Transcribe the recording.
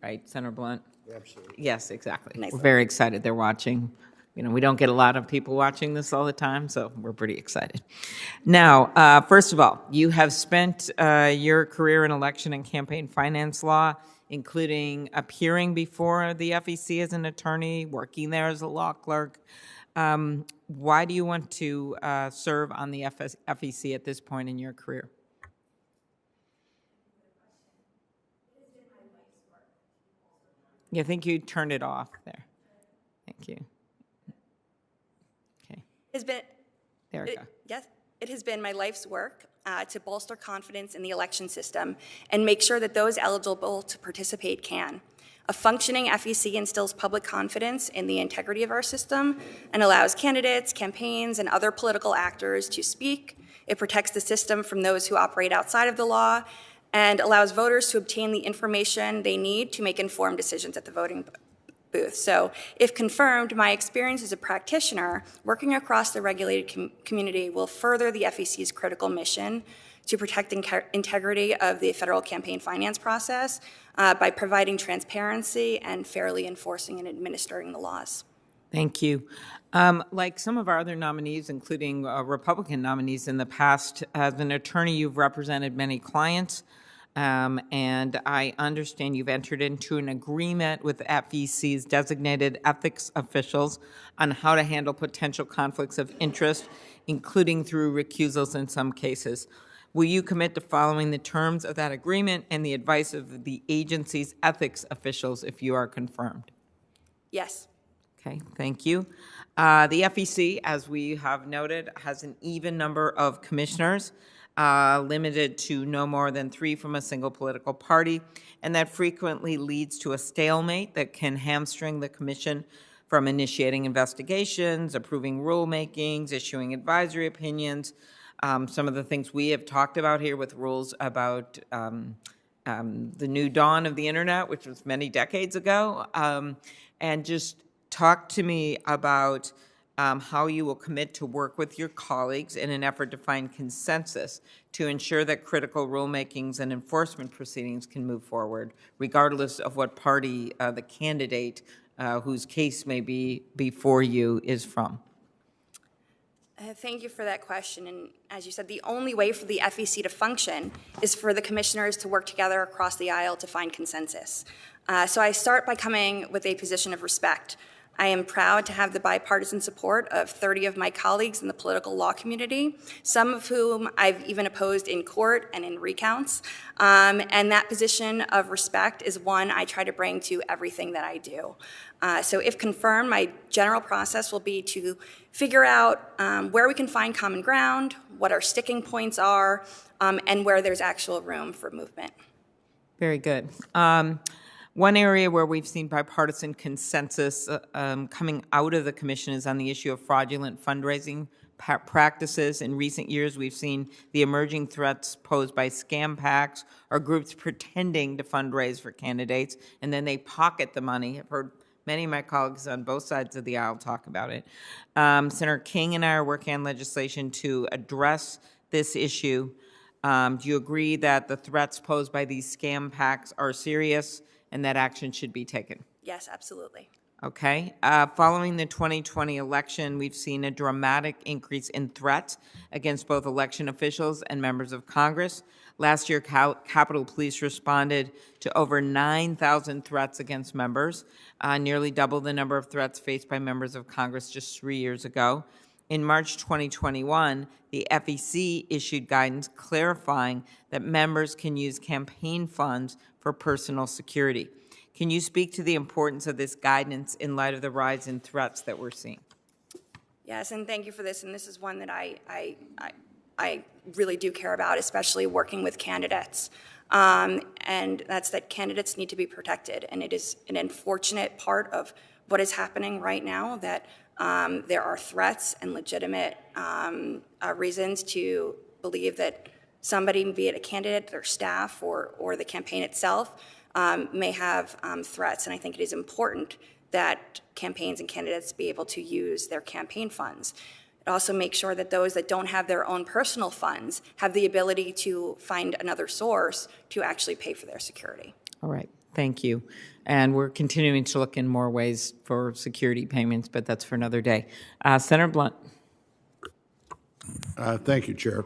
right, Senator Blunt? Absolutely. Yes, exactly. Nice. We're very excited they're watching. You know, we don't get a lot of people watching this all the time, so we're pretty excited. Now, first of all, you have spent your career in election and campaign finance law, including appearing before the FEC as an attorney, working there as a law clerk. Why do you want to serve on the FEC at this point in your career? Yeah, I think you turned it off there. Thank you. Okay, Has been, there we go. yes, it has been my life's work to bolster confidence in the election system and make sure that those eligible to participate can. A functioning FEC instills public confidence in the integrity of our system and allows candidates, campaigns, and other political actors to speak. It protects the system from those who operate outside of the law and allows voters to obtain the information they need to make informed decisions at the voting booth. So if confirmed, my experience as a practitioner working across the regulated community will further the FEC's critical mission to protect integrity of the federal campaign finance process by providing transparency and fairly enforcing and administering the laws. Thank you. Like some of our other nominees, including Republican nominees in the past, as an attorney, you've represented many clients, and I understand you've entered into an agreement with FEC's designated ethics officials on how to handle potential conflicts of interest, including through recusals in some cases. Will you commit to following the terms of that agreement and the advice of the agency's ethics officials if you are confirmed? Yes. Okay, thank you. The FEC, as we have noted, has an even number of commissioners, limited to no more than 3 from a single political party, and that frequently leads to a stalemate that can hamstring the commission from initiating investigations, approving rulemakings, issuing advisory opinions. Some of the things we have talked about here with rules about the new dawn of the internet, which was many decades ago, and just talk to me about how you will commit to work with your colleagues in an effort to find consensus to ensure that critical rulemakings and enforcement proceedings can move forward, regardless of what party the candidate whose case may be before you is from. Thank you for that question. And as you said, the only way for the FEC to function is for the commissioners to work together across the aisle to find consensus. So I start by coming with a position of respect. I am proud to have the bipartisan support of 30 of my colleagues in the political law community, some of whom I've even opposed in court and in recounts. And that position of respect is one I try to bring to everything that I do. So if confirmed, my general process will be to figure out where we can find common ground, what our sticking points are, and where there's actual room for movement. Very good. One area where we've seen bipartisan consensus coming out of the commission is on the issue of fraudulent fundraising practices. In recent years, we've seen the emerging threats posed by scam PACs or groups pretending to fundraise for candidates, and then they pocket the money. I've heard many of my colleagues on both sides of the aisle talk about it. Senator King and I are working on legislation to address this issue. Do you agree that the threats posed by these scam PACs are serious and that action should be taken? Yes, absolutely. Okay. Following the 2020 election, we've seen a dramatic increase in threats against both election officials and members of Congress. Last year, Capitol Police responded to over 9,000 threats against members, nearly double the number of threats faced by members of Congress just 3 years ago. In March 2021, the FEC issued guidance clarifying that members can use campaign funds for personal security. Can you speak to the importance of this guidance in light of the rise in threats that we're seeing? Yes, and thank you for this. And this is one that I really do care about, especially working with candidates. And that's that candidates need to be protected. And it is an unfortunate part of what is happening right now that there are threats and legitimate reasons to believe that somebody, be it a candidate, their staff, or the campaign itself, may have threats. And I think it is important that campaigns and candidates be able to use their campaign funds. It also makes sure that those that don't have their own personal funds have the ability to find another source to actually pay for their security. All right. Thank you. And we're continuing to look in more ways for security payments, but that's for another day. Senator Blunt. Thank you, Chair.